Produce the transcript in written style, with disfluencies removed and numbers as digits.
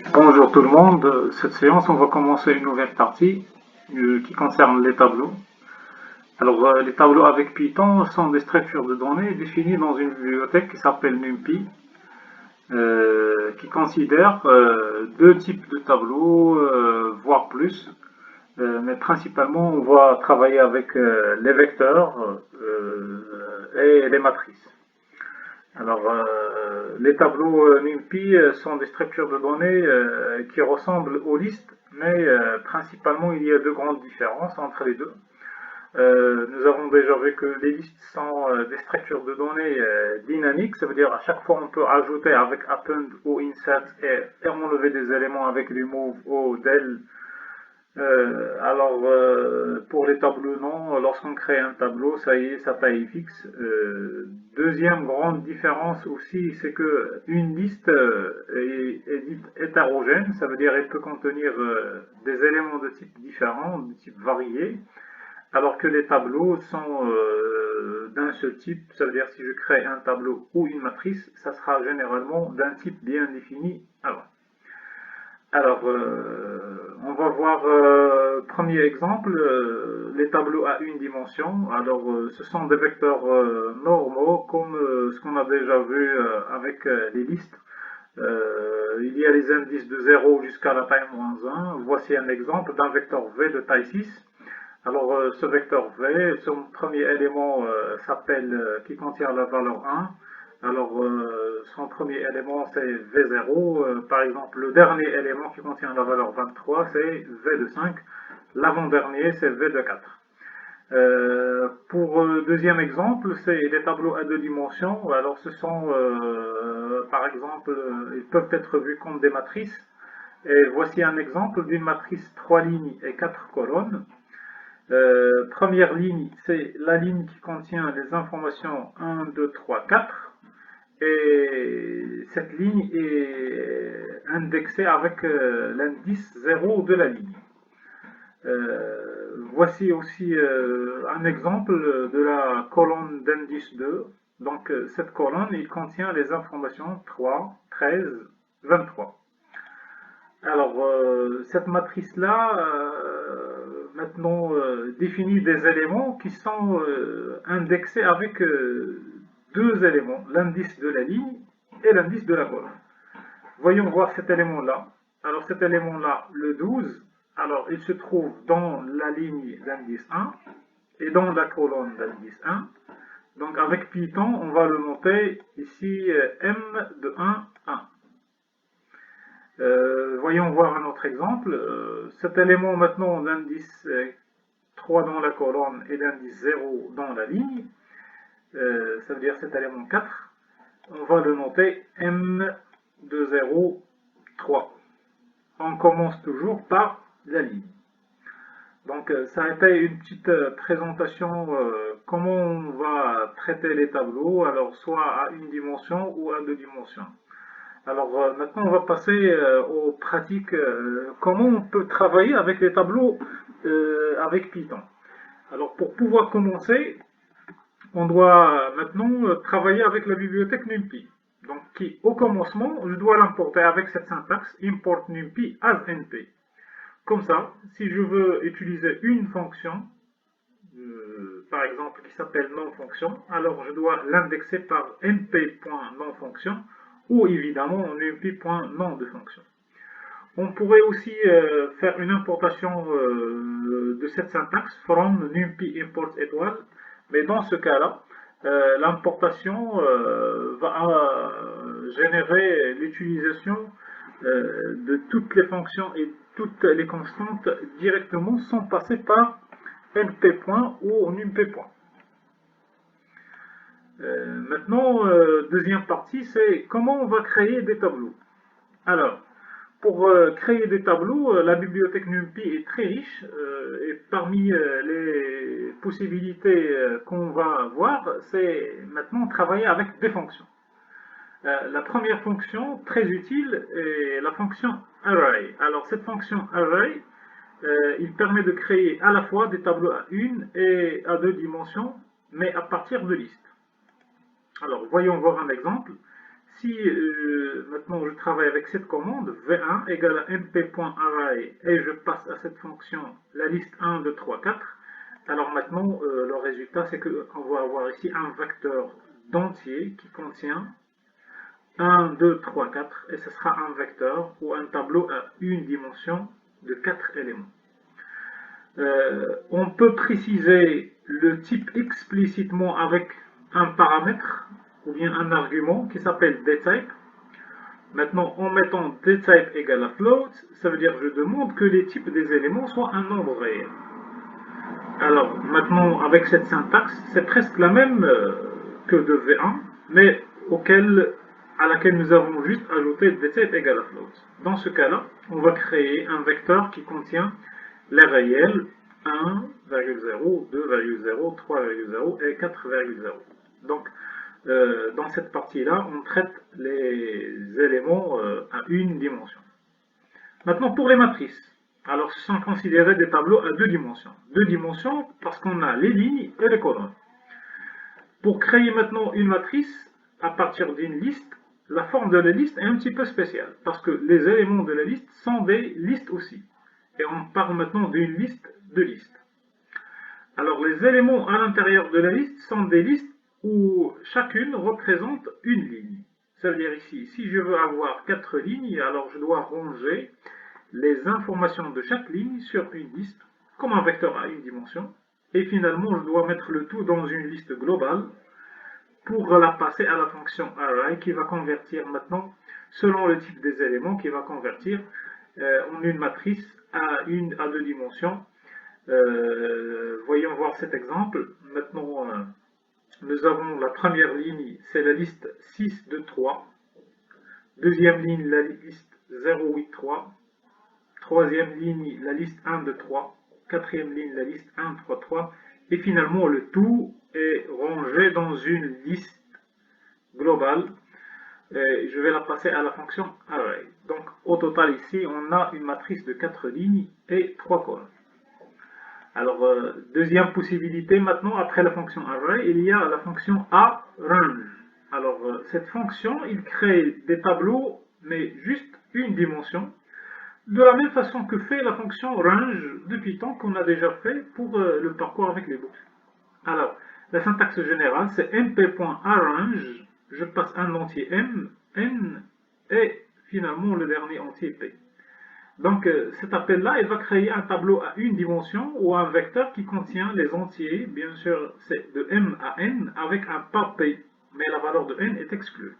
Bonjour tout le monde, cette séance on va commencer une nouvelle partie qui concerne les tableaux. Alors les tableaux avec Python sont des structures de données définies dans une bibliothèque qui s'appelle NumPy, qui considère deux types de tableaux, voire plus. Mais principalement on va travailler avec les vecteurs et les matrices. Alors, les tableaux NumPy sont des structures de données qui ressemblent aux listes, mais principalement il y a deux grandes différences entre les deux. Nous avons déjà vu que les listes sont des structures de données dynamiques, ça veut dire à chaque fois on peut ajouter avec append ou insert et enlever des éléments avec du move ou del. Pour les tableaux non, lorsqu'on crée un tableau, ça y est, sa taille est fixe. Deuxième grande différence aussi, c'est que une liste est dite hétérogène, ça veut dire qu'elle peut contenir des éléments de type différents, de type varié, alors que les tableaux sont d'un seul type, ça veut dire si je crée un tableau ou une matrice, ça sera généralement d'un type bien défini avant. Alors, on va voir premier exemple, les tableaux à une dimension. Alors, ce sont des vecteurs normaux, comme ce qu'on a déjà vu avec les listes. Il y a les indices de 0 jusqu'à la taille -1. Voici un exemple d'un vecteur V de taille 6. Alors, ce vecteur V, son premier élément qui contient la valeur 1. Alors, son premier élément, c'est V0. Par exemple, le dernier élément qui contient la valeur 23, c'est V de 5. L'avant-dernier, c'est V de 4. Pour le deuxième exemple, c'est des tableaux à deux dimensions. Alors, ce sont, par exemple, ils peuvent être vus comme des matrices. Et voici un exemple d'une matrice 3 lignes et 4 colonnes. Première ligne, c'est la ligne qui contient les informations 1, 2, 3, 4. Et cette ligne est indexée avec l'indice 0 de la ligne. Voici aussi un exemple de la colonne d'indice 2. Donc cette colonne, il contient les informations 3, 13, 23. Alors, cette matrice-là, maintenant, définit des éléments qui sont indexés avec deux éléments, l'indice de la ligne et l'indice de la colonne. Voyons voir cet élément-là. Alors, cet élément-là, le 12, alors il se trouve dans la ligne d'indice 1 et dans la colonne d'indice 1. Donc, avec Python, on va le noter ici M de 1, 1. Voyons voir un autre exemple. Cet élément maintenant d'indice 3 dans la colonne et d'indice 0 dans la ligne, ça veut dire cet élément 4, on va le noter M de 0, 3. On commence toujours par la ligne. Donc ça a été une petite présentation comment on va traiter les tableaux, alors soit à une dimension ou à deux dimensions. Alors maintenant, on va passer aux pratiques. Comment on peut travailler avec les tableaux avec Python. Alors pour pouvoir commencer, on doit maintenant travailler avec la bibliothèque NumPy. Donc qui, au commencement, je dois l'importer avec cette syntaxe import NumPy as np. Comme ça, si je veux utiliser une fonction, par exemple qui s'appelle non-fonction, alors je dois l'indexer par np.nonfonction ou évidemment numpy.nom de fonction. On pourrait aussi faire une importation de cette syntaxe from numpy import étoile, mais dans ce cas-là, l'importation va générer l'utilisation de toutes les fonctions et toutes les constantes directement sans passer par np. Ou numpy. Maintenant, deuxième partie, c'est comment on va créer des tableaux. Alors, pour créer des tableaux, la bibliothèque NumPy est très riche et parmi les possibilités qu'on va voir, c'est maintenant travailler avec des fonctions. La première fonction très utile est la fonction array. Alors cette fonction array, il permet de créer à la fois des tableaux à une et à deux dimensions, mais à partir de listes. Alors voyons voir un exemple. si maintenant je travaille avec cette commande, v1 égale à mp.array, et je passe à cette fonction la liste 1, 2, 3, 4, alors maintenant le résultat c'est qu'on va avoir ici un vecteur d'entier qui contient 1, 2, 3, 4, et ce sera un vecteur ou un tableau à une dimension de 4 éléments. On peut préciser le type explicitement avec un paramètre ou bien un argument qui s'appelle dtype. Maintenant, en mettant dtype égale à float, ça veut dire que je demande que les types des éléments soient un nombre réel. Alors, maintenant, avec cette syntaxe, c'est presque la même que de V1, mais à laquelle nous avons juste ajouté dtype égale à float. Dans ce cas-là, on va créer un vecteur qui contient les réels 1,0, 2,0, 3,0 et 4,0. Donc, dans cette partie-là, on traite les éléments à une dimension. Maintenant, pour les matrices. Alors, ce sont considérés des tableaux à deux dimensions. Deux dimensions parce qu'on a les lignes et les colonnes. Pour créer maintenant une matrice à partir d'une liste, la forme de la liste est un petit peu spéciale parce que les éléments de la liste sont des listes aussi. Et on parle maintenant d'une liste de listes. Alors, les éléments à l'intérieur de la liste sont des listes où chacune représente une ligne. Ça veut dire ici, si je veux avoir 4 lignes, alors je dois ranger les informations de chaque ligne sur une liste, comme un vecteur à une dimension. Et finalement, je dois mettre le tout dans une liste globale pour la passer à la fonction array qui va convertir maintenant, selon le type des éléments, qui va convertir en une matrice à deux dimensions. Voyons voir cet exemple. Maintenant, nous avons la première ligne, c'est la liste 6, 2, 3. Deuxième ligne, la liste 0, 8, 3. Troisième ligne, la liste 1, 2, 3. Quatrième ligne, la liste 1, 3, 3. Et finalement, le tout est rangé dans une liste globale. Et je vais la passer à la fonction array. Donc, au total, ici, on a une matrice de 4 lignes et 3 colonnes. Alors, deuxième possibilité, maintenant, après la fonction array, il y a la fonction arange. Alors, cette fonction, il crée des tableaux, mais juste une dimension, de la même façon que fait la fonction range de Python qu'on a déjà fait pour le parcours avec les boucles. Alors, la syntaxe générale, c'est mp.arange, je passe un entier m, n, et finalement le dernier entier p. Donc, cet appel-là, il va créer un tableau à une dimension ou un vecteur qui contient les entiers. Bien sûr, c'est de m à n avec un pas p, mais la valeur de n est exclue.